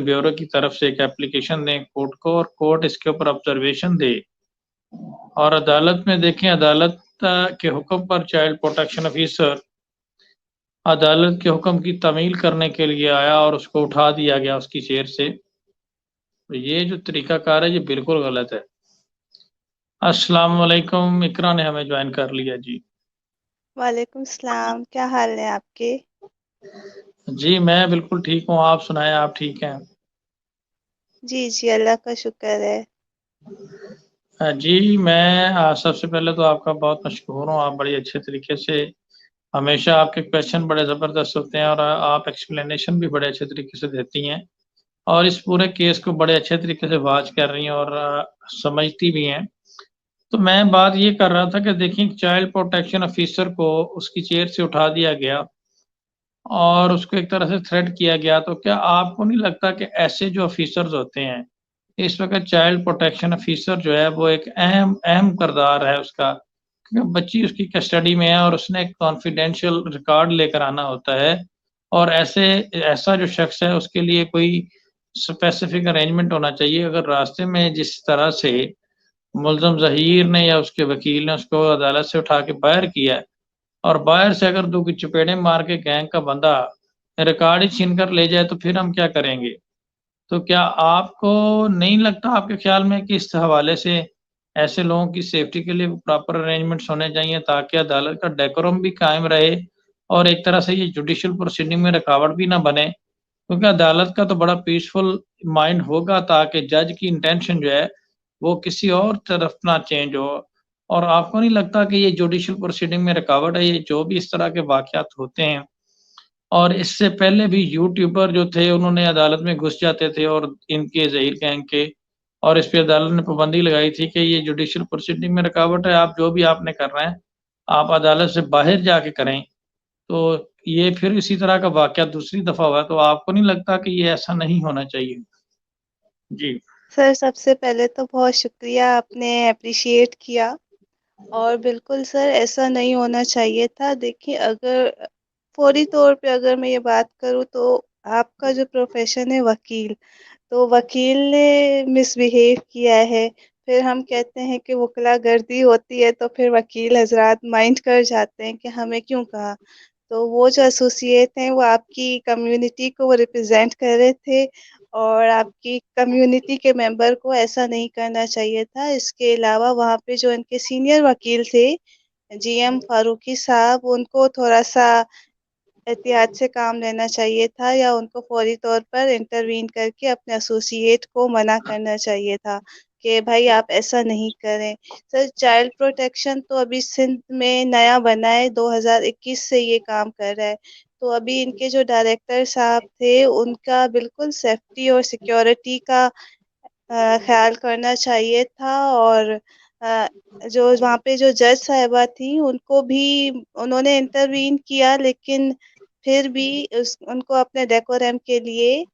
Bureau की तरफ से एक एप्लीकेशन दें कोर्ट को और कोर्ट इसके ऊपर ऑब्जर्वेशन दे और अदालत में देखें, अदालत के हुक्म पर चाइल्ड प्रोटेक्शन ऑफिसर अदालत के हुक्म की तामील करने के लिए आया और उसको उठा दिया गया उसकी चेयर से। तो ये जो तरीकाकार है ये बिल्कुल गलत है। अस्सलाम वालेकुम, इकरा ने हमें ज्वाइन कर लिया जी। वालेकुम सलाम, क्या हाल है आपके? जी मैं बिल्कुल ठीक हूँ, आप सुनाएं, आप ठीक हैं? जी जी, अल्लाह का शुक्र है। जी मैं सबसे पहले तो आपका बहुत मशहूर हूँ, आप बड़ी अच्छे तरीके से हमेशा आपके क्वेश्चन बड़े ज़बरदस्त होते हैं और आप एक्सप्लेनेशन भी बड़े अच्छे तरीके से देती हैं और इस पूरे केस को बड़े अच्छे तरीके से वॉच कर रही हैं और समझती भी हैं। तो मैं बात ये कर रहा था कि देखिए चाइल्ड प्रोटेक्शन ऑफिसर को उसकी चेयर से उठा दिया गया और उसको एक तरह से थ्रेट किया गया, तो क्या आपको नहीं लगता कि ऐसे जो ऑफिसर्स होते हैं, इस वक़्त चाइल्ड प्रोटेक्शन ऑफिसर जो है वो एक अहम अहम किरदार है उसका, क्योंकि बच्ची उसकी कस्टडी में है और उसने एक कॉन्फिडेंशियल रिकॉर्ड लेकर आना होता है और ऐसा जो शख्स है उसके लिए कोई स्पेसिफिक अरेंजमेंट होना चाहिए। अगर रास्ते में जिस तरह से मुल्ज़म ज़हीर ने या उसके वकील ने उसको अदालत से उठा के बाहर किया है और बाहर से अगर 2 की चपेड़े मार के गैंग का बंदा रिकॉर्ड ही छीन कर ले जाए तो फिर हम क्या करेंगे? तो क्या आपको नहीं लगता आपके ख़्याल में कि इस हवाले से ऐसे लोगों की सेफ्टी के लिए प्रॉपर अरेंजमेंट्स होने चाहिए ताकि अदालत का डेकोरम भी कायम रहे और एक तरह से ये जुडिशियल प्रोसीडिंग में रुकावट भी ना बने? क्योंकि अदालत का तो बड़ा पीसफुल माइंड होगा ताकि जज की इंटेंशन जो है, वो किसी और तरफ ना चेंज हो और आपको नहीं लगता कि ये जुडिशियल प्रोसीडिंग में रुकावट है, ये जो भी इस तरह के वाक़यात होते हैं और इससे पहले भी यूट्यूबर जो थे उन्होंने अदालत में घुस जाते थे और इनके ज़हीर गैंग के और इस पे अदालत ने पाबंदी लगाई थी कि ये जुडिशियल प्रोसीडिंग में रुकावट है, आप जो भी आपने करना है, आप अदालत से बाहर जाके करें। तो ये फिर इसी तरह का वाक़या दूसरी दफ़ा हुआ, तो आपको नहीं लगता कि ये ऐसा नहीं होना चाहिए? जी। सर, सबसे पहले तो बहुत शुक्रिया, आपने एप्रिशिएट किया। और बिल्कुल सर, ऐसा नहीं होना चाहिए था। देखिए, अगर फ़ौरी तौर पे अगर मैं ये बात करूँ तो आपका जो प्रोफ़ेशन है वकील, तो वकील ने मिसबिहेव किया है। फिर हम कहते हैं कि वकीलागर्दी होती है, तो फिर वकील हज़रात माइंड कर जाते हैं कि हमें क्यों कहा। तो वो जो एसोसिएट हैं वो आपकी कम्युनिटी को वो रिप्रेज़ेंट कर रहे थे और आपकी कम्युनिटी के मेंबर को ऐसा नहीं करना चाहिए था। इसके अलावा वहाँ पे जो इनके सीनियर वकील थे, जीएम फारूकी साहब, उनको थोड़ा-सा एहतियात से काम लेना चाहिए था या उनको फ़ौरी तौर पर इंटरवीन करके अपने एसोसिएट को मना करना चाहिए था कि भाई आप ऐसा नहीं करें। सर, चाइल्ड प्रोटेक्शन तो अभी सिंध में नया बना है, 2021 से ये काम कर रहा है। तो अभी इनके जो डायरेक्टर साहब थे, उनका बिल्कुल सेफ्टी और सिक्योरिटी का ख़्याल करना चाहिए था और अ, जो वहाँ पे जो जज साहिबा थीं, उनको भी उन्होंने इंटरवीन किया, लेकिन फिर भी उस उनको अपने डेकोरम के लिए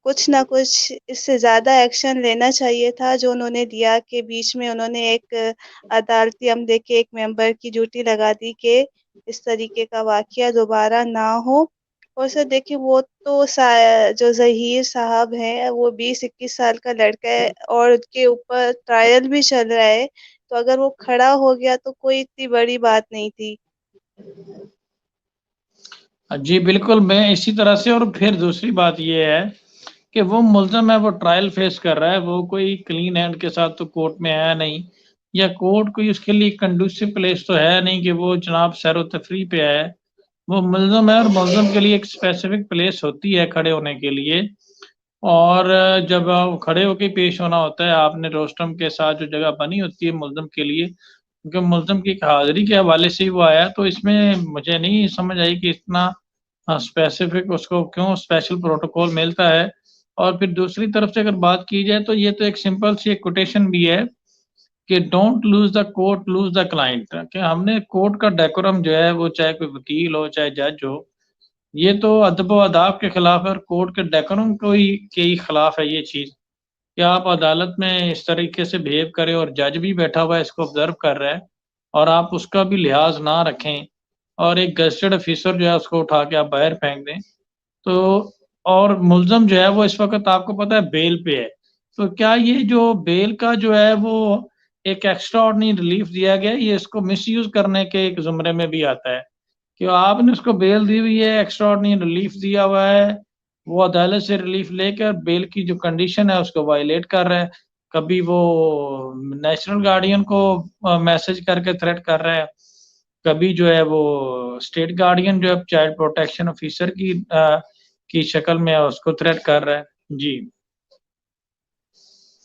कुछ ना कुछ इससे ज़्यादा एक्शन लेना चाहिए था, जो उन्होंने लिया कि बीच में उन्होंने एक अदालती अमले के एक मेंबर की ड्यूटी लगा दी कि इस तरीके का वाक़या दोबारा ना हो। और सर देखिए, वो तो जो ज़हीर साहब हैं, वो 20-21 साल का लड़का है और उसके ऊपर ट्रायल भी चल रहा है, तो अगर वो खड़ा हो गया तो कोई इतनी बड़ी बात नहीं थी। जी, बिल्कुल, मैं इसी तरह से और फिर दूसरी बात ये है कि वो मुल्ज़िम है, वो ट्रायल फेस कर रहा है, वो कोई क्लीन हैंड के साथ तो कोर्ट में आया नहीं या कोर्ट कोई उसके लिए कंडूसिव प्लेस तो है नहीं कि वो जनाब सैर-ओ-तफरीह पे आया है। वो मुल्ज़िम है और मुल्ज़िम के लिए एक स्पेसिफ़िक प्लेस होती है खड़े होने के लिए और जब खड़े होके पेश होना होता है, आपने रोस्टम के साथ जो जगह बनी होती है मुल्ज़िम के लिए, क्योंकि मुल्ज़िम की एक हाज़िरी के हवाले से ही वो आया, तो इसमें मुझे नहीं समझ आई कि इतना स्पेसिफ़िक उसको क्यों स्पेशल प्रोटोकॉल मिलता है। और फिर दूसरी तरफ से अगर बात की जाए तो ये तो एक सिंपल सी एक कोटेशन भी है कि don't lose the court lose the client, कि हमने कोर्ट का डेकोरम जो है वो चाहे कोई वकील हो, चाहे जज हो, ये तो अदब-ओ-आदाब के खिलाफ है और कोर्ट के डेकोरम को ही के ही खिलाफ है ये चीज़। कि आप अदालत में इस तरीके से बिहेव करें और जज भी बैठा हुआ है इसको ऑब्ज़र्व कर रहा है और आप उसका भी लिहाज़ ना रखें और एक गेज़ेटेड ऑफ़िसर जो है उसको उठा के आप बाहर फेंक दें। तो और मुलजम जो है वो इस वक्त आपको पता है बेल पे है, तो क्या ये जो बेल का जो है वो एक एक्स्ट्रा ऑर्डिनरी रिलीफ दिया गया है, ये इसको मिसयूज करने के एक जुमरे में भी आता है कि आपने उसको बेल दी हुई है, एक्स्ट्रा ऑर्डिनरी रिलीफ दिया हुआ है, वो अदालत से रिलीफ लेकर बेल की जो कंडीशन है उसको वायलेट कर रहा है, कभी वो नेशनल गार्डियन को मैसेज करके थ्रेट कर रहा है, कभी जो है वो स्टेट गार्डियन जो है चाइल्ड प्रोटेक्शन ऑफिसर की शक्ल में उसको थ्रेट कर रहा है। जी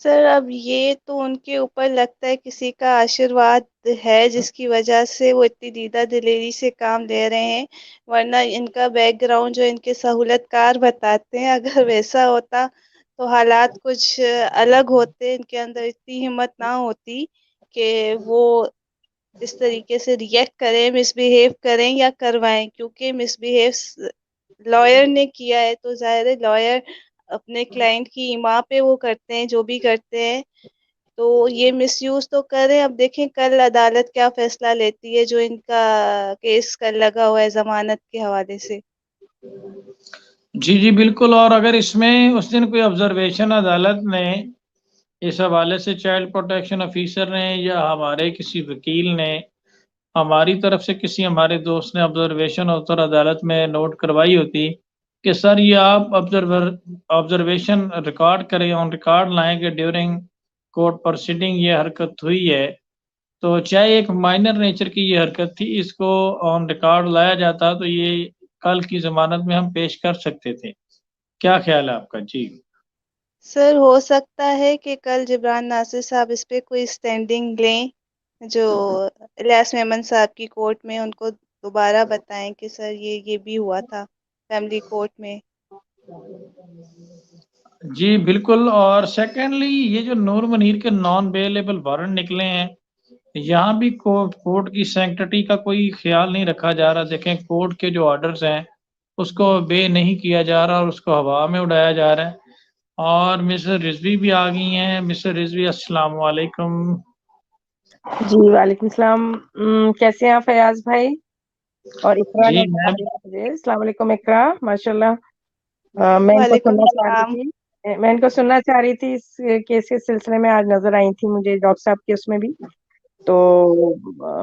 सर अब ये तो उनके ऊपर लगता है किसी का आशीर्वाद है जिसकी वजह से वो इतनी दीदा दिलेरी से काम ले रहे हैं, वरना इनका बैकग्राउंड जो इनके सहूलतकार बताते हैं, अगर वैसा होता तो हालात कुछ अलग होते, इनके अंदर इतनी हिम्मत ना होती कि वो इस तरीके से रिएक्ट करें, मिसबिहेव करें या करवाएं, क्योंकि मिसबिहेव लॉयर ने किया है तो ज़ाहिर है लॉयर अपने क्लाइंट की ईमा पे वो करते हैं जो भी करते हैं, तो ये मिसयूज तो करें। अब देखें कल अदालत क्या फैसला लेती है, जो इनका केस कल लगा हुआ है जमानत के हवाले से। जी जी बिल्कुल। और अगर इसमें उस दिन कोई ऑब्जर्वेशन अदालत ने इस हवाले से चाइल्ड प्रोटेक्शन ऑफिसर ने या हमारे किसी वकील ने हमारी तरफ से किसी हमारे दोस्त ने ऑब्जर्वेशन उत्तर अदालत में नोट करवाई होती कि सर ये आप ऑब्जर्वेशन रिकॉर्ड करें, ऑन रिकॉर्ड लाएं कि ड्यूरिंग कोर्ट प्रोसीडिंग ये हरकत हुई है, तो चाहे एक माइनर नेचर की ये हरकत थी, इसको ऑन रिकॉर्ड लाया जाता तो ये कल की जमानत में हम पेश कर सकते थे। क्या ख्याल है आपका? जी सर हो सकता है कि कल जिब्रान नासिर साहब इस पे कोई स्टैंडिंग लें, जो इलियास मेमन साहब की कोर्ट में उनको दोबारा बताएं कि सर ये भी हुआ था फैमिली कोर्ट में। जी बिल्कुल। और सेकेंडली ये जो नूर मुनीर के नॉन बेलेबल वारंट निकले हैं, यहाँ भी कोर्ट की सैंक्टिटी का कोई ख्याल नहीं रखा जा रहा। देखें कोर्ट के जो ऑर्डर्स हैं उसको बे नहीं किया जा रहा और उसको हवा में उड़ाया जा रहा है। और मिस्टर रिजवी भी आ गई हैं। मिस्टर रिजवी अस्सलाम वालेकुम। जी वालेकुम सलाम। कैसे हैं आप फयाज भाई? और इकरा जी नजर आ मैम। रही है मुझे। अस्सलाम वालेकुम इकरा, माशाल्लाह। मैं इनको वालेकुम सुनना चाह रही सलाम। थी, इस केस के सिलसिले में। आज नजर आई थी मुझे डॉक्टर साहब की उसमें भी, तो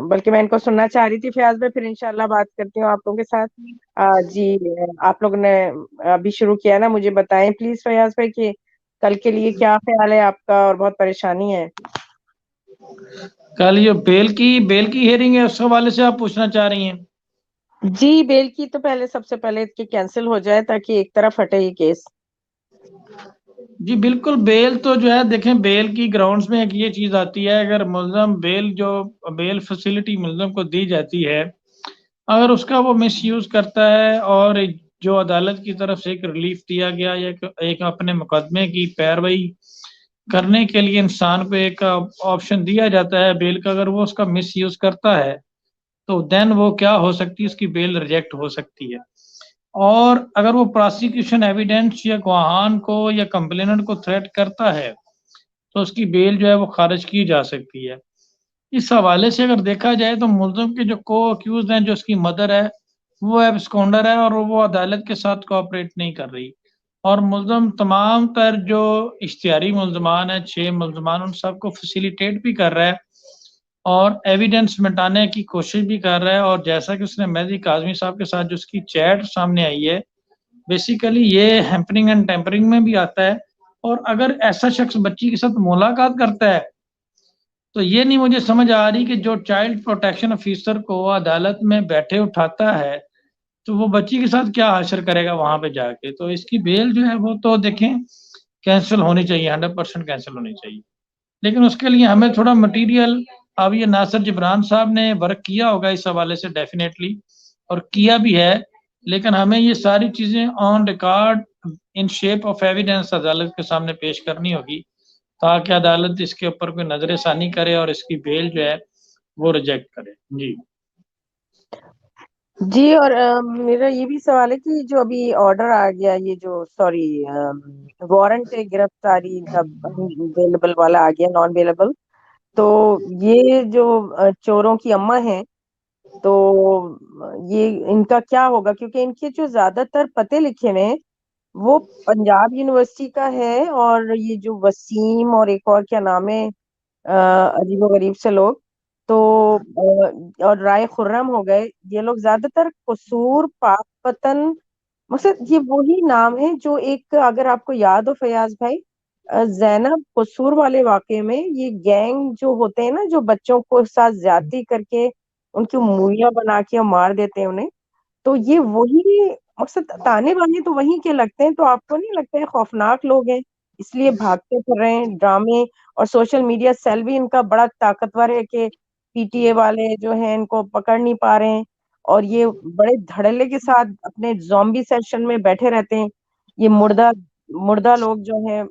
बल्कि मैं इनको सुनना चाह रही थी फयाज भाई, फिर इंशाल्लाह बात करती हूँ आप लोगों के साथ। जी, आप लोगों ने अभी शुरू किया ना, मुझे बताएं प्लीज फयाज भाई कि कल के लिए क्या ख्याल है आपका, और बहुत परेशानी है। कल ये बेल की हियरिंग है, उस हवाले से आप पूछना चाह रही हैं? जी, बेल की तो पहले सबसे पहले कि कैंसिल हो जाए ताकि एक तरफ हटे ये केस। जी बिल्कुल। बेल तो जो है देखें, बेल की ग्राउंड्स में एक ये चीज आती है, अगर मुलजम बेल फैसिलिटी मुलजम को दी जाती है, अगर उसका वो मिसयूज करता है और जो अदालत की तरफ से एक रिलीफ दिया गया या एक अपने मुकदमे की पैरवी करने के लिए इंसान को एक ऑप्शन दिया जाता है बेल का, अगर वो उसका मिसयूज करता है तो देन वो क्या हो सकती है, उसकी बेल रिजेक्ट हो सकती है। और अगर वो प्रोसिक्यूशन एविडेंस या गवाहान को या कंप्लेनेंट को थ्रेट करता है तो उसकी बेल जो है वो खारिज की जा सकती है। इस हवाले से अगर देखा जाए तो मुलजम के जो को अक्यूज हैं, जो उसकी मदर है, वो एब्सकॉन्डर है और वो अदालत के साथ कोऑपरेट नहीं कर रही। और मुलजम तमाम तर जो इश्तिहारी मुलजमान है, 6 मुलजमान, उन सबको फैसिलिटेट भी कर रहा है और एविडेंस मिटाने की कोशिश भी कर रहा है। और जैसा कि उसने मेहदी काज़मी साहब के साथ जो उसकी चैट सामने आई है, बेसिकली ये हैम्परिंग एंड टेम्परिंग में भी आता है। और अगर ऐसा शख्स बच्ची के साथ मुलाकात करता है तो ये नहीं मुझे समझ आ रही कि जो चाइल्ड प्रोटेक्शन ऑफिसर को अदालत में बैठे उठाता है तो वो बच्ची के साथ क्या हासिल करेगा वहां पे जाके। तो इसकी बेल जो है वो तो देखें कैंसिल होनी चाहिए, 100% कैंसिल होनी चाहिए। लेकिन उसके लिए हमें थोड़ा मटेरियल, अब ये नासिर जिब्रान साहब ने वर्क किया होगा इस हवाले से डेफिनेटली, और किया भी है, लेकिन हमें ये सारी चीजें on record in shape of evidence अदालत के सामने पेश करनी होगी ताकि अदालत इसके ऊपर कोई नजरसानी करे और इसकी बेल जो है वो रिजेक्ट करे। जी जी, और मेरा ये भी सवाल है कि जो अभी ऑर्डर आ गया, ये जो सॉरी वारंट गिरफ्तारी का अवेलेबल वाला आ गया, नॉन अवेलेबल, तो ये जो चोरों की अम्मा है, तो ये इनका क्या होगा? क्योंकि इनके जो ज्यादातर पते लिखे हुए हैं वो पंजाब यूनिवर्सिटी का है, और ये जो वसीम और एक और क्या नाम है, अजीबोगरीब से लोग, तो और राय खुर्रम हो गए, ये लोग ज्यादातर कसूर, पाकपतन, मकसद ये वही नाम है जो एक, अगर आपको याद हो फयाज भाई, जैनब कसूर वाले वाकये में ये गैंग जो होते हैं ना, जो बच्चों को साथ ज्यादती करके उनकी मूवियां बना के और मार देते हैं उन्हें, तो ये वही, मकसद ताने बाने तो वहीं के लगते हैं। तो आपको नहीं लगता है खौफनाक लोग हैं, इसलिए भागते फिर रहे हैं ड्रामे, और सोशल मीडिया सेल भी इनका बड़ा ताकतवर है कि पीटीए वाले जो हैं इनको पकड़ नहीं पा रहे हैं, और ये बड़े धड़ल्ले के साथ अपने जॉम्बी सेशन में बैठे रहते हैं। ये मुर्दा मुर्दा लोग जो हैं,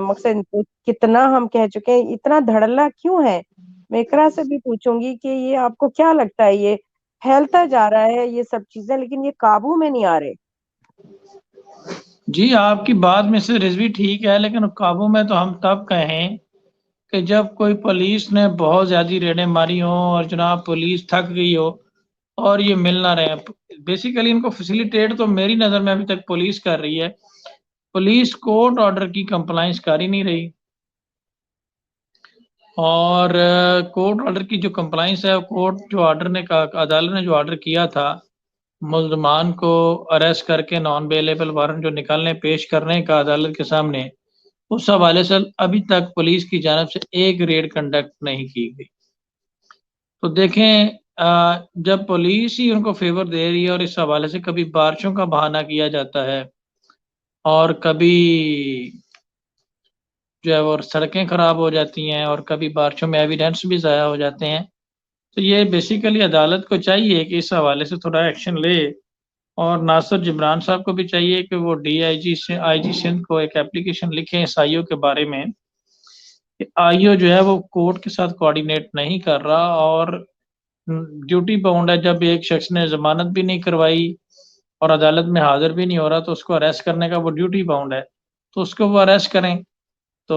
मकसद इनको कितना हम कह चुके हैं, इतना धड़ल्ला क्यों है। मैं इकरा से भी पूछूंगी कि ये आपको क्या लगता है, ये फैलता जा रहा है ये सब चीजें, लेकिन ये काबू में नहीं आ रहे। जी, आपकी बात में से रिजवी ठीक है, लेकिन काबू में तो हम तब कहें कि जब कोई पुलिस ने बहुत ज्यादा रेडें मारी हो और जनाब पुलिस थक गई हो और ये मिल ना रहे हैं। बेसिकली इनको फैसिलिटेट तो मेरी नज़र में अभी तक पुलिस कर रही है। पुलिस कोर्ट ऑर्डर की कंप्लाइंस कर ही नहीं रही, और कोर्ट ऑर्डर की जो कंप्लाइंस है, कोर्ट जो ऑर्डर ने अदालत ने जो ऑर्डर किया था मुल्जमान को अरेस्ट करके नॉन बेलेबल वारंट जो निकालने पेश करने का अदालत के सामने, उस हवाले से अभी तक पुलिस की जानब से एक रेड कंडक्ट नहीं की गई। तो देखें, जब पुलिस ही उनको फेवर दे रही है और इस हवाले से कभी बारिशों का बहाना किया जाता है और कभी जो है वो सड़कें खराब हो जाती हैं और कभी बारिशों में एविडेंस भी ज़ाया हो जाते हैं, तो ये बेसिकली अदालत को चाहिए कि इस हवाले से थोड़ा एक्शन ले। और नासिर जिब्रान साहब को भी चाहिए कि वो डीआईजी से आईजी सिंध को एक एप्लीकेशन लिखें इस आईओ के बारे में कि आईओ जो है वो कोर्ट के साथ कोऑर्डिनेट नहीं कर रहा और ड्यूटी बाउंड है। जब एक शख्स ने जमानत भी नहीं करवाई और अदालत में हाजिर भी नहीं हो रहा तो उसको अरेस्ट करने का वो ड्यूटी बाउंड है, तो उसको वो अरेस्ट करें। तो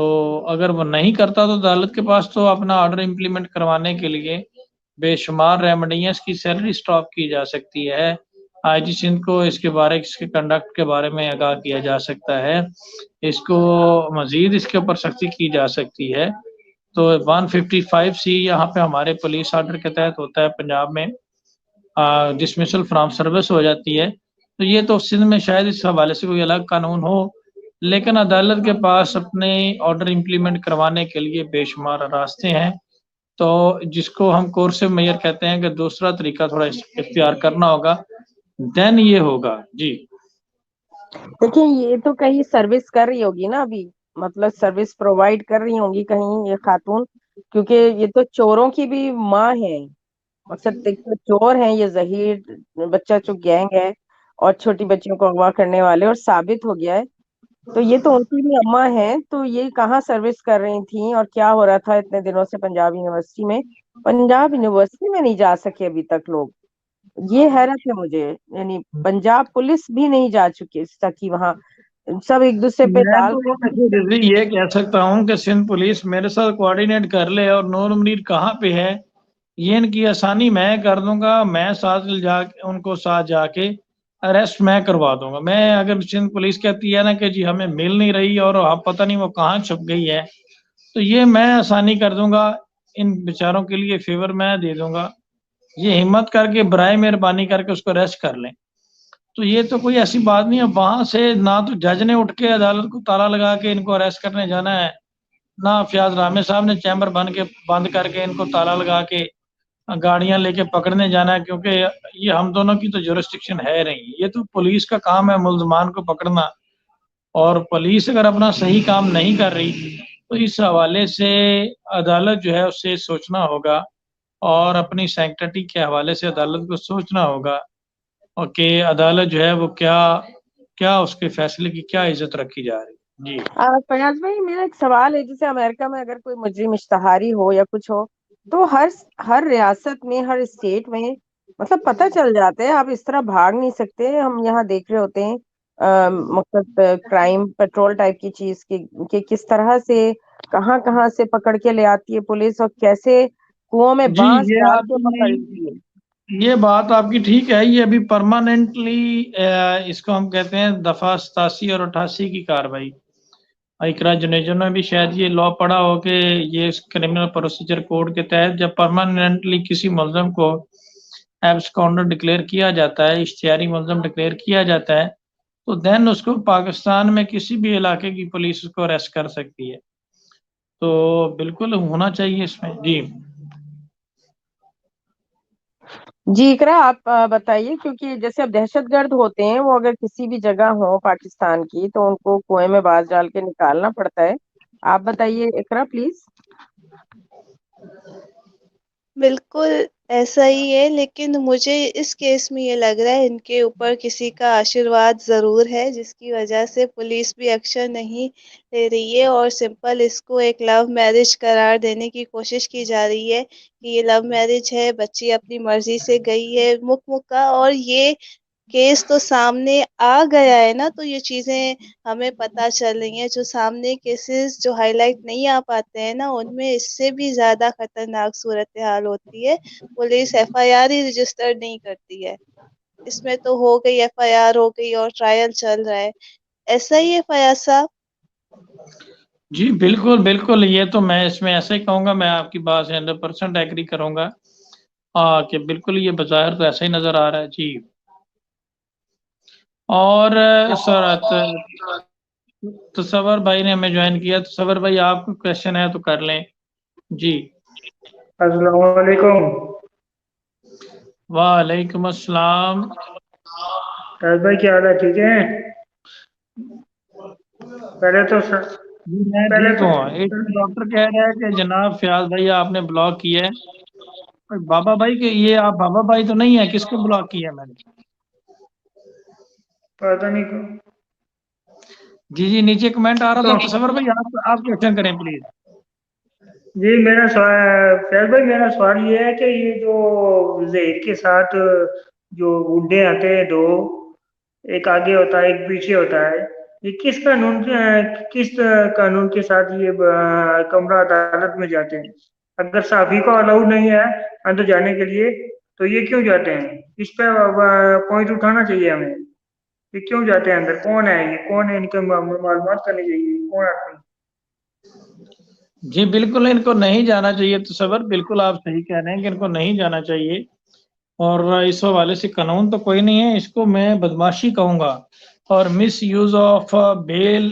अगर वो नहीं करता तो अदालत के पास तो अपना ऑर्डर इम्प्लीमेंट करवाने के लिए बेशुमार रेमेडियाज की सैलरी स्टॉप की जा सकती है। आईजी सिंध को इसके कंडक्ट के बारे में आगाह किया जा सकता है, इसको मजीद इसके ऊपर सख्ती की जा सकती है। तो 155C यहाँ पे हमारे पुलिस ऑर्डर के तहत होता है पंजाब में, डिसमिसल फ्रॉम सर्विस हो जाती है। तो ये तो सिंध में शायद इस हवाले से कोई अलग कानून हो, लेकिन अदालत के पास अपने ऑर्डर इम्प्लीमेंट करवाने के लिए बेशुमार रास्ते हैं। तो जिसको हम कोर्सिव मेजर कहते हैं कि दूसरा तरीका थोड़ा इख्तियार करना होगा, देन ये होगा। जी देखिए, ये तो कहीं सर्विस कर रही होगी ना अभी, मतलब सर्विस प्रोवाइड कर रही होंगी कहीं ये खातून, क्योंकि ये तो चोरों की भी माँ है। मकसद देखो, चोर हैं ये, जहीर बच्चा जो गैंग है, और छोटी बच्चियों को अगवा करने वाले, और साबित हो गया है। तो ये तो उनकी भी अम्मा है, तो ये कहाँ सर्विस कर रही थी, और क्या हो रहा था इतने दिनों से पंजाब यूनिवर्सिटी में। पंजाब यूनिवर्सिटी में नहीं जा सके अभी तक लोग, ये हैरत है मुझे। यानी पंजाब पुलिस भी नहीं जा चुकी सकी वहां, सब एक दूसरे पे मैं डाल तो रहे ये कह सकता हूँ कि सिंध पुलिस मेरे साथ कोऑर्डिनेट कर ले और नूर मुनीर कहाँ पे है ये इनकी आसानी मैं कर दूंगा। मैं साथ जा उनको साथ जाके अरेस्ट मैं करवा दूंगा। मैं अगर सिंध पुलिस कहती है ना कि जी हमें मिल नहीं रही और आप पता नहीं वो कहाँ छुप गई है, तो ये मैं आसानी कर दूंगा, इन बेचारों के लिए फेवर मैं दे दूंगा। ये हिम्मत करके बराए मेहरबानी करके उसको अरेस्ट कर लें। तो ये तो कोई ऐसी बात नहीं है, वहां से ना तो जज ने उठ के अदालत को ताला लगा के इनको अरेस्ट करने जाना है, ना फयाज रामे साहब ने चैम्बर बंद करके इनको ताला लगा के गाड़ियां लेके पकड़ने जाना है, क्योंकि ये हम दोनों की तो जुरिस्डिक्शन है नहीं। ये तो पुलिस का काम है मुल्जमान को पकड़ना, और पुलिस अगर अपना सही काम नहीं कर रही तो इस हवाले से अदालत जो है उससे सोचना होगा और अपनी सैंक्टिटी के हवाले से अदालत को सोचना होगा, और कि अदालत जो है वो क्या क्या उसके फैसले की क्या इज्जत रखी जा रही है। जी फयाज भाई, मेरा एक सवाल है, जैसे अमेरिका में अगर कोई मुजरिम इश्तहारी हो या कुछ हो, तो हर हर रियासत में, हर स्टेट में, मतलब पता चल जाता है, आप इस तरह भाग नहीं सकते। हम यहाँ देख रहे होते हैं मतलब क्राइम पेट्रोल टाइप की चीज कि किस तरह से कहाँ कहाँ से पकड़ के ले आती है पुलिस, और कैसे कुओं में जी बांस ये डाल के आपने पकड़ती है। ये बात आपकी ठीक है। ये अभी परमानेंटली इसको हम कहते हैं दफा 87 और 88 की कार्रवाई। इकरा जुनेजो ने भी शायद ये लॉ पढ़ा हो कि ये क्रिमिनल प्रोसीजर कोड के तहत जब परमानेंटली किसी मुलजम को एब्सकॉन्डर डिक्लेयर किया जाता है, इश्तिहारी मुलजम डिक्लेयर किया जाता है, तो देन उसको पाकिस्तान में किसी भी इलाके की पुलिस उसको अरेस्ट कर सकती है। तो बिल्कुल होना चाहिए इसमें। जी जी इकरा, आप बताइए, क्योंकि जैसे अब दहशतगर्द होते हैं वो अगर किसी भी जगह हो पाकिस्तान की तो उनको कुएं में बाज डाल के निकालना पड़ता है। आप बताइए इकरा प्लीज। बिल्कुल ऐसा ही है, लेकिन मुझे इस केस में ये लग रहा है इनके ऊपर किसी का आशीर्वाद ज़रूर है, जिसकी वजह से पुलिस भी एक्शन नहीं ले रही है और सिंपल इसको एक लव मैरिज करार देने की कोशिश की जा रही है कि ये लव मैरिज है, बच्ची अपनी मर्ज़ी से गई है मुकमुका, और ये केस तो सामने आ गया है ना, तो ये चीज़ें हमें पता चल रही हैं। जो सामने केसेस जो हाईलाइट नहीं आ पाते हैं ना, उनमें इससे भी ज़्यादा खतरनाक सूरत हाल होती है। पुलिस एफआईआर ही रजिस्टर नहीं करती है। इसमें तो हो गई एफआईआर हो गई और ट्रायल चल रहा है। ऐसा ही है फयाज़ साहब? जी, बिल्कुल, बिल्कुल। ये तो मैं इसमें ऐसे ही कहूँगा, मैं आपकी बात से 100% एग्री करूँगा कि बिल्कुल ये बज़ाहिर तो ऐसा ही नज़र आ रहा है। जी। और सर तसव्वुर भाई ने हमें जॉइन किया। तसव्वुर भाई, आपको क्वेश्चन है तो कर लें। जी। अस्सलाम वालेकुम। वालेकुम अस्सलाम। फैज भाई क्या हाल है, ठीक है? पहले तो सर, जी मैं पहले ठीक तो हूँ। एक डॉक्टर कह रहा है कि जनाब फयाज भाई आपने ब्लॉक किया है। बाबा भाई के ये आप बाबा भाई तो नहीं है, किसको ब्लॉक किया मैंने? पता नहीं क्यों। जी जी, नीचे कमेंट आ रहा था। तो तसव्वुर भाई आप क्वेश्चन करें प्लीज। जी मेरा सवाल, फैज भाई मेरा सवाल ये है कि ये जो जहीर के साथ जो गुंडे आते हैं दो, एक आगे होता है एक पीछे होता है, ये किस कानून के साथ ये कमरा अदालत में जाते हैं? अगर साफी को अलाउ नहीं है अंदर जाने के लिए, तो ये क्यों जाते हैं? इस पे पॉइंट उठाना चाहिए हमें। ये क्यों जाते हैं अंदर? कौन है ये, कौन है? इनके मालूमात करनी चाहिए, कौन आदमी? जी बिल्कुल, इनको नहीं जाना चाहिए। तसव्वुर बिल्कुल आप सही कह रहे हैं कि इनको नहीं जाना चाहिए। और इस हवाले से कानून तो कोई नहीं है, इसको मैं बदमाशी कहूँगा और मिस यूज ऑफ बेल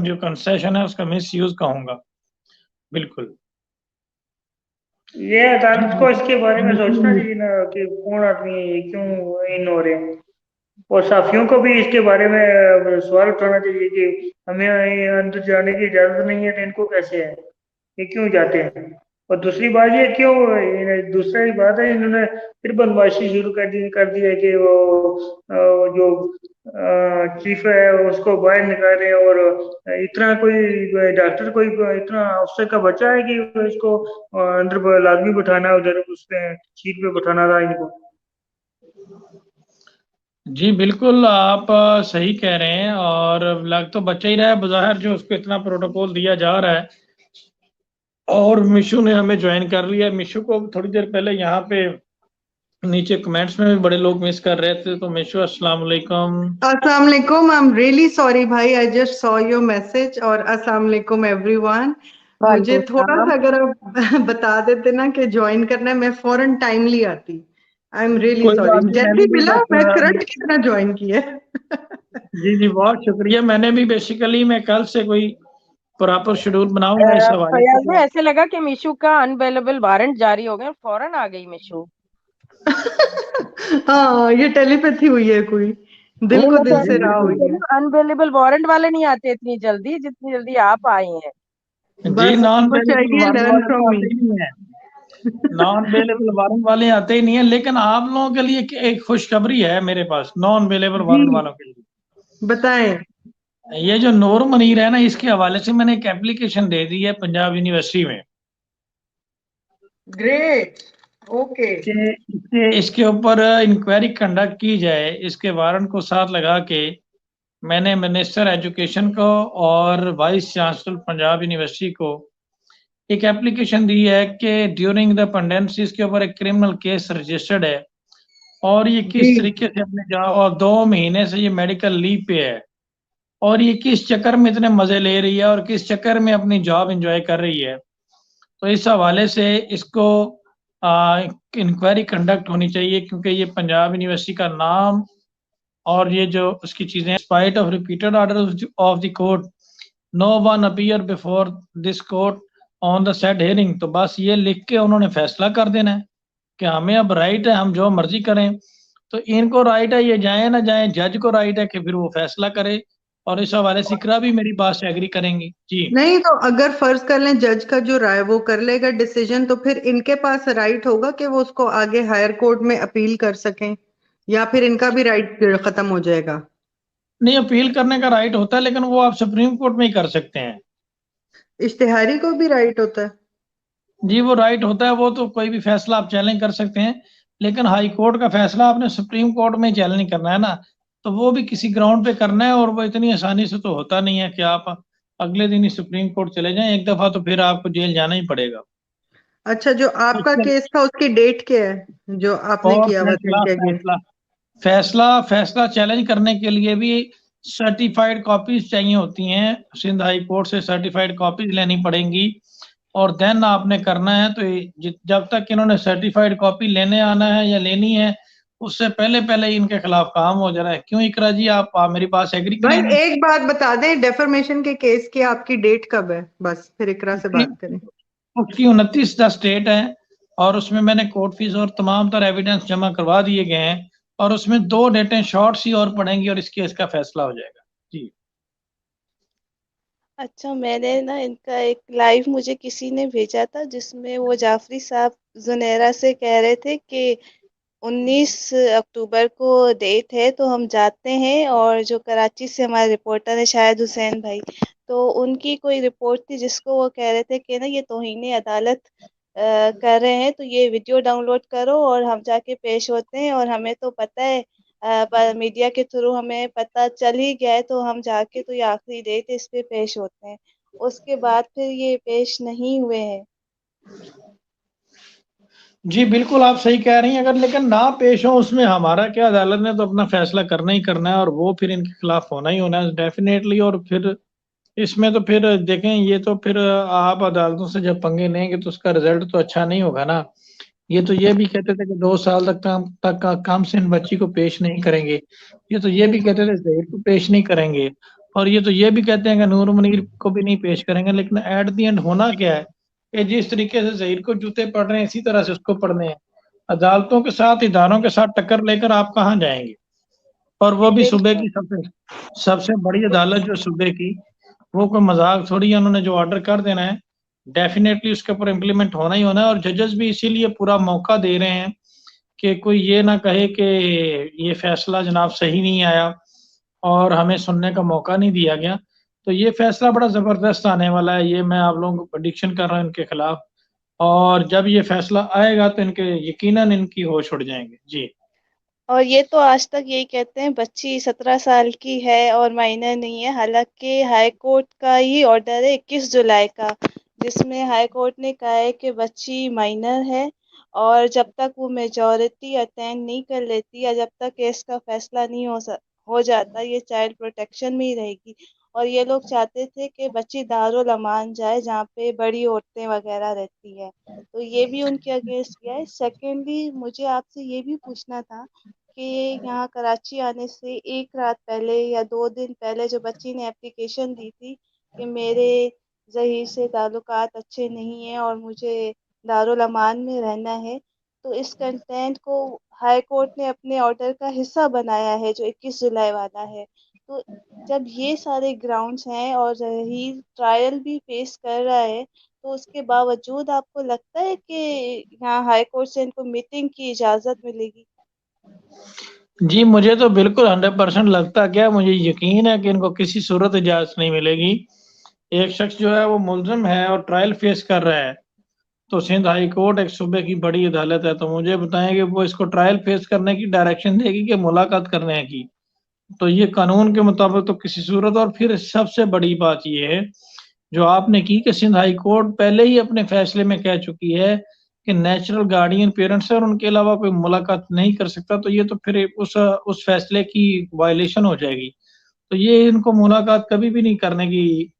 जो कंसेशन है उसका मिस यूज कहूँगा। बिल्कुल। ये अदालत को इसके बारे में सोचना जी चाहिए ना कि कौन आदमी है ये, क्यों इन हो रहे हैं। और साफियों को भी इसके बारे में सवाल उठाना चाहिए कि हमें अंदर जाने की इजाजत नहीं है, तो इनको कैसे है, ये क्यों जाते हैं? और दूसरी बात ये क्यों, दूसरी बात है इन्होंने फिर बदमाशी शुरू कर दी है कि वो जो चीफ है उसको बाहर निकाल रहे हैं। और इतना कोई डॉक्टर, कोई इतना अफसर का बच्चा है कि इसको अंदर लाजमी बिठाना, उधर उसमें सीट पे बिठाना था इनको। जी बिल्कुल, आप सही कह रहे हैं। और लग तो बच्चा ही रहा है बज़ाहिर, जो उसको इतना प्रोटोकॉल दिया जा रहा है। और मिशु ने हमें ज्वाइन कर लिया। मिशु को थोड़ी देर पहले यहाँ पे नीचे कमेंट्स में भी बड़े लोग मिस कर रहे थे। तो मिशु, अस्सलाम वालेकुम। अस्सलाम वालेकुम। आई एम रियली सॉरी भाई, I just saw your message. और अस्सलाम वालेकुम एवरीवन। मुझे वालेकुम थोड़ा सलाम। सा अगर आप बता देते ना कि ज्वाइन करना है, मैं फौरन टाइमली आती। आई एम रियली कोई सॉरी, बात नहीं, जैसे मैंने ही भी मिला मैं करंट बस की तरह ज्वाइन किया। जी जी, बहुत शुक्रिया। मैंने भी बेसिकली मैं कल से कोई प्रॉपर शेड्यूल बनाऊंगा इस हवाले फयाज में से। ऐसे लगा कि मिशू का अनअवेलेबल वारंट जारी हो गया, फौरन आ गई मिशू। हाँ, ये टेलीपैथी हुई है कोई, दिल नहीं, को मैं दिल से राह हुई है। अनअवेलेबल वारंट वाले नहीं आते इतनी जल्दी जितनी जल्दी आप आई हैं। जी, बस नॉन आपको अवेलेबल चाहिए वारंट लर्न वाले फ्रॉम तो मी। आते ही नहीं है। नॉन अवेलेबल वारंट वाले आते ही नहीं है। लेकिन आप लोगों के लिए एक खुशखबरी है मेरे पास, नॉन अवेलेबल जी वारंट वालों के लिए। बताएं। ये जो नूर मनीर है ना, इसके हवाले से मैंने एक एप्लीकेशन दे दी है पंजाब यूनिवर्सिटी में ग्रेट। ओके। कि इसके ऊपर इंक्वायरी कंडक्ट की जाए। इसके वारंट को साथ लगा के मैंने मिनिस्टर एजुकेशन को और वाइस चांसलर पंजाब यूनिवर्सिटी को एक एप्लीकेशन दी है कि ड्यूरिंग द पेंडेंसी इसके ऊपर एक क्रिमिनल केस रजिस्टर्ड है और ये किस जी तरीके से अपने जॉब और 2 महीने से ये मेडिकल लीव पे है और ये किस चक्कर में इतने मजे ले रही है और किस चक्कर में अपनी जॉब एंजॉय कर रही है। तो इस हवाले से इसको इंक्वायरी कंडक्ट होनी चाहिए क्योंकि ये पंजाब यूनिवर्सिटी का नाम और ये जो उसकी चीजें spite of repeated order of the court no one appear before this court on the said hearing. तो बस ये लिख के उन्होंने फैसला कर देना है कि हमें अब राइट है, हम जो मर्जी करें। तो इनको राइट है, ये जाए ना जाए, जज को राइट है कि फिर वो फैसला करे और इस हवाले से इकरा भी मेरी बात से एग्री करेंगी। जी नहीं, तो अगर फर्ज कर लें जज का जो राय वो कर लेगा डिसीजन, तो फिर इनके पास राइट होगा कि वो उसको आगे हायर कोर्ट में अपील कर सकें, या फिर इनका भी राइट खत्म हो जाएगा? नहीं, अपील करने का राइट होता है लेकिन वो आप सुप्रीम कोर्ट में ही कर सकते हैं। इश्तिहारी को भी राइट होता है? जी वो राइट होता है, वो तो कोई भी फैसला आप चैलेंज कर सकते हैं लेकिन हाई कोर्ट का फैसला आपने सुप्रीम कोर्ट में चैलेंज नहीं करना है ना, तो वो भी किसी ग्राउंड पे करना है और वो इतनी आसानी से तो होता नहीं है कि आप अगले दिन ही सुप्रीम कोर्ट चले जाएं एक दफा, तो फिर आपको जेल जाना ही पड़ेगा। अच्छा, जो आपका इसके केस था उसकी डेट क्या है, जो आपने और किया हुआ था फैसला इनके अगेंस्ट? फैसला फैसला फैसला चैलेंज करने के लिए भी सर्टिफाइड कॉपीज चाहिए होती हैं, सिंध हाई कोर्ट से सर्टिफाइड कॉपीज लेनी पड़ेंगी और देन आपने करना है। तो जब तक इन्होंने सर्टिफाइड कॉपी लेने आना है या लेनी है उससे पहले पहले ही इनके खिलाफ काम हो जा रहा है। क्यों इकरा जी, आप मेरी बात से एग्री भाई करेंगे? एक बात बता दें, डेफर्मेशन के केस की आपकी डेट कब है? बस फिर इकरा से बात करें। उसकी 29 डेट है और उसमें मैंने कोर्ट फीस और तमाम तरह एविडेंस जमा करवा दिए गए हैं और उसमें 2 डेटें शॉर्ट सी और पड़ेंगी और इस केस का फैसला हो जाएगा। जी अच्छा, मैंने ना इनका एक लाइव मुझे किसी ने भेजा था जिसमें वो जाफरी साहब जुनेरा से कह रहे थे कि 19 अक्टूबर को डेट है तो हम जाते हैं, और जो कराची से हमारे रिपोर्टर है शायद हुसैन भाई, तो उनकी कोई रिपोर्ट थी जिसको वो कह रहे थे कि ना ये तौहीन अदालत कर रहे हैं, तो ये वीडियो डाउनलोड करो और हम जाके पेश होते हैं। और हमें तो पता है पर मीडिया के थ्रू हमें पता चल ही गया है, तो हम जाके तो ये आखिरी डेट इस पे पेश होते हैं। उसके बाद फिर ये पेश नहीं हुए हैं। जी बिल्कुल आप सही कह रही हैं, अगर लेकिन ना पेश हो उसमें हमारा क्या, अदालत ने तो अपना फैसला करना ही करना है और वो फिर इनके खिलाफ होना ही होना है डेफिनेटली। और फिर इसमें तो फिर देखें, ये तो फिर आप अदालतों से जब पंगे लेंगे तो उसका रिजल्ट तो अच्छा नहीं होगा ना। ये तो ये भी कहते थे कि 2 साल तक का काम से इन बच्ची को पेश नहीं करेंगे, ये तो ये भी कहते थे जहीर को पेश नहीं करेंगे और ये तो ये भी कहते हैं कि नूर मुनीर को भी नहीं पेश करेंगे। लेकिन एट द एंड होना क्या है कि जिस तरीके से जहीर को जूते पड़ रहे हैं इसी तरह से उसको पड़ने हैं। अदालतों के साथ, इदारों के साथ टक्कर लेकर आप कहाँ जाएंगे, और वो भी सूबे बिल्कुल। की सबसे सबसे बड़ी अदालत जो सूबे की, वो कोई मजाक थोड़ी है। उन्होंने जो ऑर्डर कर देना है डेफिनेटली उसके ऊपर इम्प्लीमेंट होना ही होना है और जजेस भी इसीलिए पूरा मौका दे रहे हैं कि कोई ये ना कहे कि ये फैसला जनाब सही नहीं आया और हमें सुनने का मौका नहीं दिया गया। तो ये फैसला बड़ा ज़बरदस्त आने वाला है, ये मैं आप लोगों को प्रेडिक्शन कर रहा हूँ इनके खिलाफ, और जब ये फैसला आएगा तो इनके यकीनन इनकी होश उड़ जाएंगे। जी और ये तो आज तक यही कहते हैं बच्ची 17 साल की है और माइनर नहीं है, हालांकि हाई कोर्ट का ही ऑर्डर है 21 जुलाई का, जिसमें हाई कोर्ट ने कहा है कि बच्ची माइनर है और जब तक वो मेजॉरिटी अटेंड नहीं कर लेती या जब तक केस का फैसला नहीं हो जाता, ये चाइल्ड प्रोटेक्शन में ही रहेगी। और ये लोग चाहते थे कि बच्ची दारुल अमान जाए जहाँ पे बड़ी औरतें वगैरह रहती है, तो ये भी उनके अगेंस्ट किया है। सेकेंडली मुझे आपसे ये भी पूछना था कि यहाँ कराची आने से एक रात पहले या 2 दिन पहले जो बच्ची ने एप्लीकेशन दी थी कि मेरे ज़हीर से ताल्लुकात अच्छे नहीं हैं और मुझे दारुल अमान में रहना है, तो इस कंटेंट को हाई कोर्ट ने अपने ऑर्डर का हिस्सा बनाया है जो 21 जुलाई वाला है। तो जब ये सारे ग्राउंड्स हैं और ज़हीर ट्रायल भी फेस कर रहा है, तो उसके बावजूद आपको लगता है कि यहाँ हाई कोर्ट से इनको मीटिंग की इजाज़त मिलेगी? जी मुझे तो बिल्कुल 100% लगता, क्या मुझे यकीन है कि इनको किसी सूरत इजाज़त नहीं मिलेगी। एक शख्स जो है वो मुलजिम है और ट्रायल फेस कर रहा है, तो सिंध हाई कोर्ट एक सूबे की बड़ी अदालत है, तो मुझे बताएं कि वो इसको ट्रायल फेस करने की डायरेक्शन देगी कि मुलाकात करने की। तो ये कानून के मुताबिक तो किसी सूरत, और फिर सबसे बड़ी बात ये है जो आपने की कि सिंध हाई कोर्ट पहले ही अपने फैसले में कह चुकी है कि नेचुरल गार्डियन पेरेंट्स है और उनके अलावा कोई मुलाकात नहीं कर सकता, तो ये तो फिर उस फैसले की वायलेशन हो जाएगी। तो ये इनको मुलाकात कभी भी नहीं करने की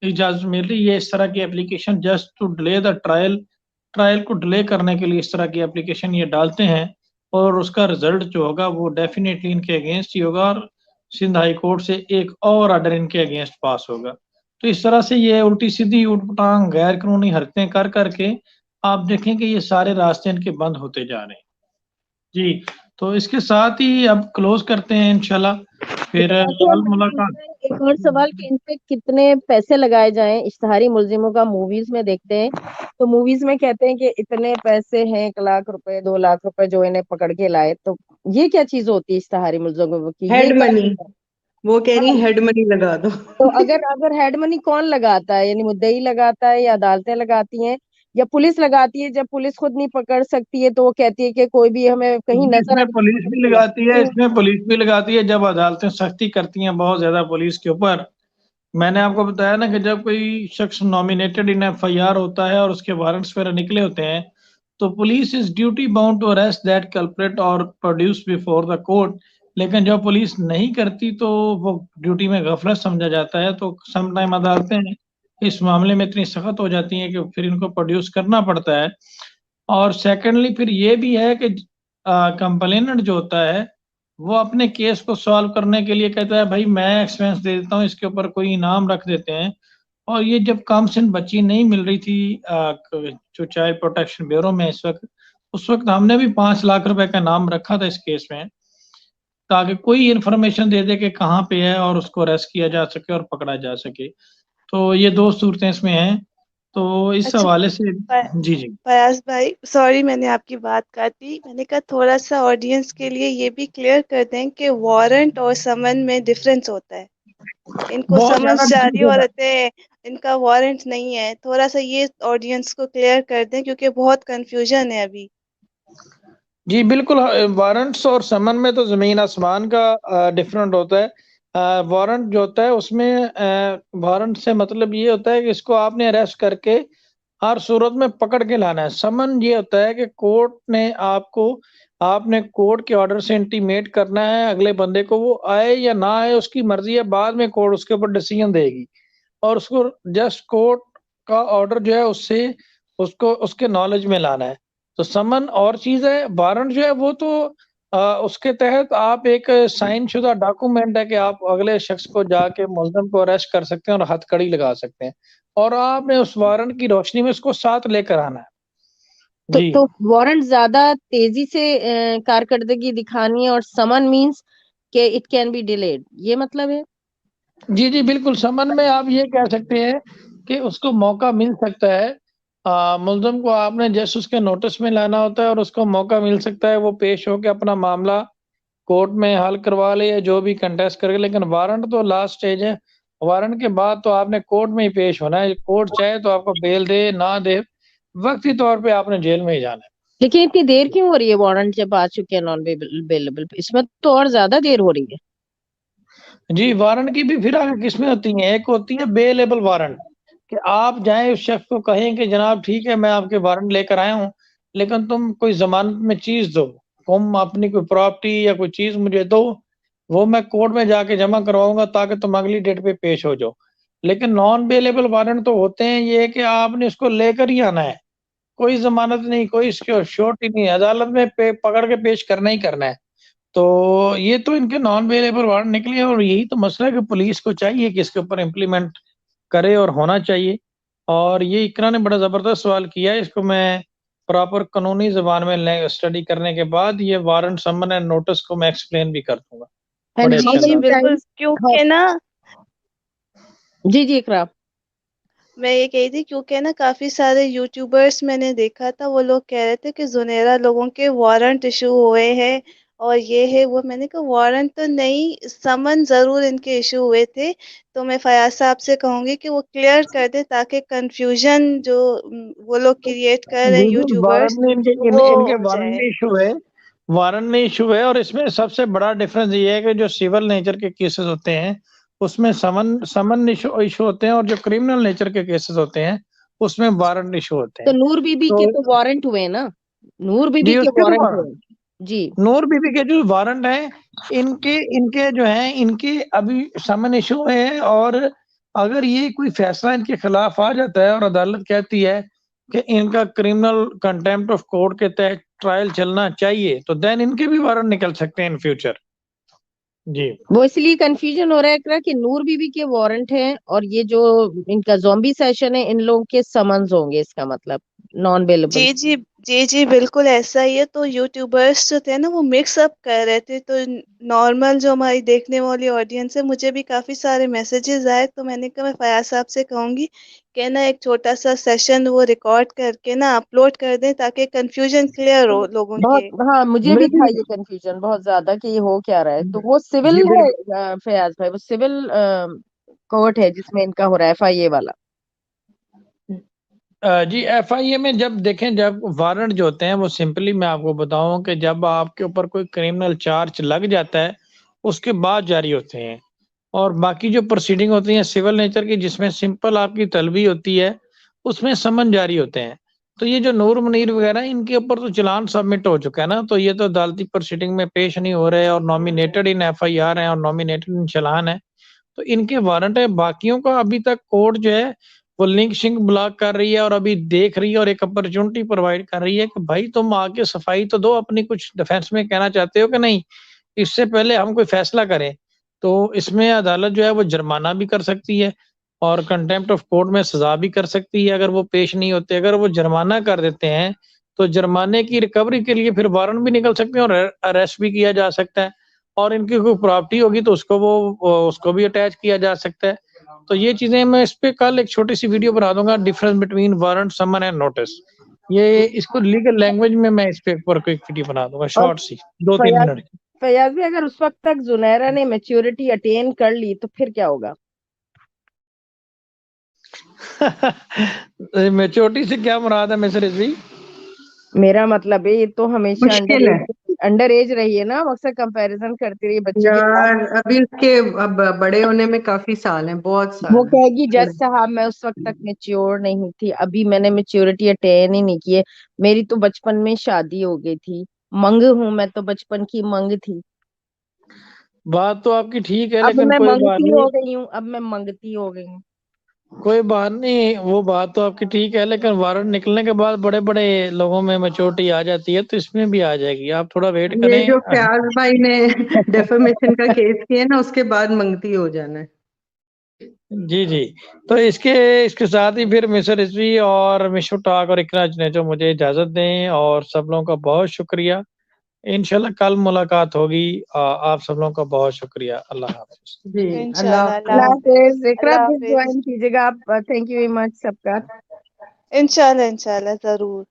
इजाजत मिल रही है। इस तरह की application just to delay the trial को डिले करने के लिए इस तरह की एप्लीकेशन ये डालते हैं, और उसका रिजल्ट जो होगा वो डेफिनेटली इनके अगेंस्ट ही होगा, और सिंध हाई कोर्ट से एक और ऑर्डर इनके अगेंस्ट पास होगा। तो इस तरह से ये उल्टी सीधी उटपटांग गैर कानूनी हरकतें कर करके आप देखें कि ये सारे रास्ते इनके बंद होते जा रहे हैं। जी, तो इसके साथ ही अब क्लोज करते हैं इंशाल्लाह, फिर कल मुलाकात। एक और सवाल कि इन पे कितने पैसे लगाए जाएं। इश्तिहारी मुलजिमों का मूवीज में देखते हैं तो मूवीज में कहते हैं कि इतने पैसे हैं, 1 लाख रुपए 2 लाख रुपए जो इन्हें पकड़ के लाए। तो ये क्या चीज होती है इश्तिहारी मुलजिमों की? हेड मनी, वो कह रही हेड मनी लगा दो। तो अगर हेड मनी कौन लगाता है? यानी मुद्दई लगाता है या अदालतें लगाती हैं या पुलिस लगाती है? जब पुलिस खुद नहीं पकड़ सकती है तो वो कहती है कि कोई भी हमें कहीं नजर इसमें पुलिस भी लगाती है, इसमें पुलिस भी लगाती है जब अदालतें सख्ती करती हैं बहुत ज्यादा पुलिस के ऊपर। मैंने आपको बताया ना कि जब कोई शख्स नॉमिनेटेड इन FIR होता है और उसके वारंट्स वगैरह निकले होते हैं, तो police is duty bound to arrest that culprit और प्रोड्यूस बिफोर द कोर्ट। लेकिन जब पुलिस नहीं करती तो वो ड्यूटी में गफलत समझा जाता है। तो समटाइम अदालतें इस मामले में इतनी सख्त हो जाती हैं कि फिर इनको प्रोड्यूस करना पड़ता है। और सेकेंडली फिर ये भी है कि कंप्लेनेंट जो होता है वो अपने केस को सॉल्व करने के लिए कहता है भाई मैं एक्सपेंस दे देता हूँ, इसके ऊपर कोई इनाम रख देते हैं। और ये जब कामसिन बच्ची नहीं मिल रही थी जो चाइल्ड प्रोटेक्शन ब्यूरो में इस वक्त, उस वक्त हमने भी 5 लाख रुपए का नाम रखा था इस केस में, ताकि कोई इन्फॉर्मेशन दे दे कि कहाँ पे है और उसको अरेस्ट किया जा सके और पकड़ा जा सके। तो ये 2 सूरतें इसमें हैं। तो इस अच्छा, हवाले से जी जी फयाज भाई सॉरी मैंने आपकी बात काटी। मैंने कहा थोड़ा सा ऑडियंस के लिए ये भी क्लियर कर दें कि वारंट और समन में डिफरेंस होता है। इनको बहुत समन्स ज्यादा जारी हो रहते हैं, इनका वारंट नहीं है। थोड़ा सा ये ऑडियंस को क्लियर कर दें क्योंकि बहुत कंफ्यूजन है अभी। जी बिल्कुल, वारंट्स और समन में तो जमीन आसमान का डिफरेंट होता है। वारंट जो होता है उसमें वारंट से मतलब ये होता है कि इसको आपने अरेस्ट करके हर सूरत में पकड़ के लाना है। समन ये होता है कि कोर्ट ने आपने कोर्ट के ऑर्डर से इंटीमेट करना है अगले बंदे को, वो आए या ना आए उसकी मर्जी है, बाद में कोर्ट उसके ऊपर डिसीजन देगी। और उसको जस्ट कोर्ट का ऑर्डर जो है उससे उसको उसके नॉलेज में लाना है। तो समन और चीज है, वारंट जो है वो तो उसके तहत आप एक साइन शुदा डॉक्यूमेंट है कि आप अगले शख्स को जाके मुलजम को अरेस्ट कर सकते हैं और हथकड़ी लगा सकते हैं, और आपने उस वारंट की रोशनी में उसको साथ लेकर आना है। जी तो वारंट ज्यादा तेजी से कारकर्दगी दिखानी है और समन मींस कि इट कैन बी डिलेड, ये मतलब है? जी जी बिल्कुल, समन में आप ये कह सकते हैं कि उसको मौका मिल सकता है। मुलजम को आपने जस्ट उसके नोटिस में लाना होता है और उसको मौका मिल सकता है वो पेश होकर अपना मामला कोर्ट में हल करवा ले या जो भी कंटेस्ट करे। लेकिन वारंट तो लास्ट स्टेज है, वारंट के बाद तो आपने कोर्ट में ही पेश होना है। कोर्ट चाहे तो आपको बेल दे ना दे, वक्ती तौर पे आपने जेल में ही जाना है। लेकिन इतनी देर क्यों हो रही है वारंट जब आ चुके हैं नॉन बेलेबल? इसमें तो और ज्यादा देर हो रही है। जी, वारंट की भी फिर आगे किस्में होती हैं। एक होती है बेलेबल वारंट, कि आप जाएं उस शख्स को कहें कि जनाब ठीक है मैं आपके वारंट लेकर आया हूँ, लेकिन तुम कोई जमानत में चीज दो, तुम अपनी कोई प्रॉपर्टी या कोई चीज मुझे दो, वो मैं कोर्ट में जाके जमा करवाऊंगा ताकि तुम अगली डेट पे पेश हो जाओ। लेकिन नॉन बेलेबल वारंट तो होते हैं ये कि आपने उसको लेकर ही आना है, कोई जमानत नहीं, कोई इसकी श्योरिटी नहीं है, अदालत में पकड़ के पेश करना ही करना है। तो ये तो इनके नॉन अवेलेबल वारंट निकले हैं, और यही तो मसला है कि पुलिस को चाहिए कि इसके ऊपर इम्प्लीमेंट करे और होना चाहिए। और ये इकरा ने बड़ा ज़बरदस्त सवाल किया है, इसको मैं प्रॉपर कानूनी ज़बान में स्टडी करने के बाद ये वारंट समन एंड नोटिस को मैं एक्सप्लेन भी कर दूंगा बड़े And अच्छे how जी many अंदाज से। बिल्कुल, times? क्योंकि ना जी जी इकरा। मैं ये कही थी क्योंकि ना काफी सारे यूट्यूबर्स मैंने देखा था, वो लोग कह रहे थे कि जुनेरा लोगों के वारंट इशू हुए हैं और ये है वो। मैंने कहा वारंट तो नहीं, समन जरूर इनके इशू हुए थे। तो मैं फयाज साहब से कहूंगी कि वो क्लियर कर दे ताकि कंफ्यूजन जो वो लोग क्रिएट कर रहे हैं बिल्कुल, वारंट यूट्यूबर्स में वो इनके हो वारंट जाए। में इशू है, वारंट में इशू है। और इसमें सबसे बड़ा डिफरेंस ये है कि जो सिविल नेचर के केसेस होते हैं उसमें समन इशू होते हैं, और जो क्रिमिनल नेचर के केसेस होते हैं उसमें वारंट इशू होते तो हैं। नूर बीबी के तो वारंट हुए ना, नूर बीबी जी, के उसके तो वारंट वारंट, हुए जी। नूर बीबी के जो वारंट हैं, इनके इनके जो हैं, इनके अभी समन इशू है, और अगर ये कोई फैसला इनके खिलाफ आ जाता है और अदालत कहती है कि इनका क्रिमिनल कंटेम्प्ट ऑफ कोर्ट के तहत ट्रायल चलना चाहिए, तो देन इनके भी वारंट निकल सकते हैं इन फ्यूचर। जी, वो इसलिए कंफ्यूजन हो रहा है इकरा कि नूर बीबी के वारंट हैं और ये जो इनका ज़ॉम्बी सेशन है इन लोगों के समन्स होंगे, इसका मतलब नॉन अवेलेबल। जी जी जी जी बिल्कुल ऐसा ही है। तो यूट्यूबर्स जो थे ना वो मिक्स अप कर रहे थे, तो नॉर्मल जो हमारी देखने वाली ऑडियंस है, मुझे भी काफी सारे मैसेजेस आए, तो मैंने कहा मैं फयाज साहब से कहूंगी कि ना एक छोटा सा सेशन वो रिकॉर्ड करके ना अपलोड कर दें ताकि कंफ्यूजन क्लियर हो लोगों बहुत, के। हाँ मुझे भी मैं था भी ये कंफ्यूजन बहुत ज्यादा कि ये हो क्या रहा है। तो वो सिविल जी है बिल्कुल फयाज भाई, वो सिविल कोर्ट है जिसमें इनका हो रहा है FIA वाला। जी, FIA में जब देखें, जब वारंट जो होते हैं वो सिंपली मैं आपको बताऊं कि जब आपके ऊपर कोई क्रिमिनल चार्ज लग जाता है उसके बाद जारी होते हैं, और बाकी जो प्रोसीडिंग होती है सिविल नेचर की जिसमें सिंपल आपकी तलबी होती है उसमें समन जारी होते हैं। तो ये जो नूर मुनीर वगैरह इनके ऊपर तो चालान सबमिट हो चुका है ना, तो ये तो अदालती प्रोसीडिंग में पेश नहीं हो रहे और नॉमिनेटेड इन FIR है और नॉमिनेटेड इन चालान है, तो इनके वारंट है। बाकियों का अभी तक कोर्ट जो है वो लिंक शिंक ब्लॉक कर रही है और अभी देख रही है और एक अपॉर्चुनिटी प्रोवाइड कर रही है कि भाई तुम आके सफाई तो दो अपनी, कुछ डिफेंस में कहना चाहते हो कि नहीं, इससे पहले हम कोई फैसला करें। तो इसमें अदालत जो है वो जुर्माना भी कर सकती है और कंटेम्प्ट ऑफ कोर्ट में सजा भी कर सकती है अगर वो पेश नहीं होते। अगर वो जुर्माना कर देते हैं तो जुर्माने की रिकवरी के लिए फिर वारंट भी निकल सकते हैं और अरेस्ट भी किया जा सकता है, और इनकी कोई प्रॉपर्टी होगी तो उसको भी अटैच किया जा सकता है। तो ये चीजें मैं इस पे कल एक छोटी सी वीडियो बना दूंगा, difference between warrant, summon and notice. ये इसको लीगल लैंग्वेज में मैं इस पे ऊपर कोई वीडियो बना दूंगा, और शॉर्ट सी 2-3 फयाज मिनट की। फयाज भी अगर उस वक्त तक जुनैरा ने मैच्योरिटी अटेन कर ली तो फिर क्या होगा? मेच्योरिटी से क्या मुराद है मिस्टर रिजवी? मेरा मतलब है ये तो हमेशा मुश्किल है अंडर एज रही है ना, हम अक्सर कंपैरिजन करती रही बच्चे के साथ। यार, अभी उसके अब बड़े होने में काफी साल हैं, बहुत वो साल हैं। कहेगी जज थोड़े साहब मैं उस वक्त तक मेच्योर नहीं थी, अभी मैंने मेच्योरिटी अटेन ही नहीं की है, मेरी तो बचपन में शादी हो गई थी, मंग हूं मैं तो, बचपन की मंग थी, बात तो आपकी ठीक है अब लेकिन मैं कोई बात मंगती नहीं, हो गई हूँ, अब मैं मंगती हो गई हूँ। कोई बात नहीं, वो बात तो आपकी ठीक है लेकिन वारंट निकलने के बाद बड़े बड़े लोगों में मेच्योरिटी आ जाती है, तो इसमें भी आ जाएगी, आप थोड़ा वेट ये करें। जो फयाज भाई ने डेफेमेशन का केस किया ना, उसके बाद मंगती हो जाना है। जी जी, तो इसके इसके साथ ही फिर मिस्टर रिजवी और मिशु टॉक और इकरा ने जो मुझे इजाजत दें, और सब लोगों का बहुत शुक्रिया। इंशाल्लाह कल मुलाकात होगी। आप सब लोगों का बहुत शुक्रिया। अल्लाह हाफिज। जी, अल्लाह इंशाल्लाह। हाफिज। अल्लाह अल्लाह हाफिज। हाफिज। इकरा अल्लाह प्लीज हाफिज। ज्वाइन कीजिएगा आप, थैंक यू वेरी मच सबका। इंशाल्लाह इंशाल्लाह जरूर।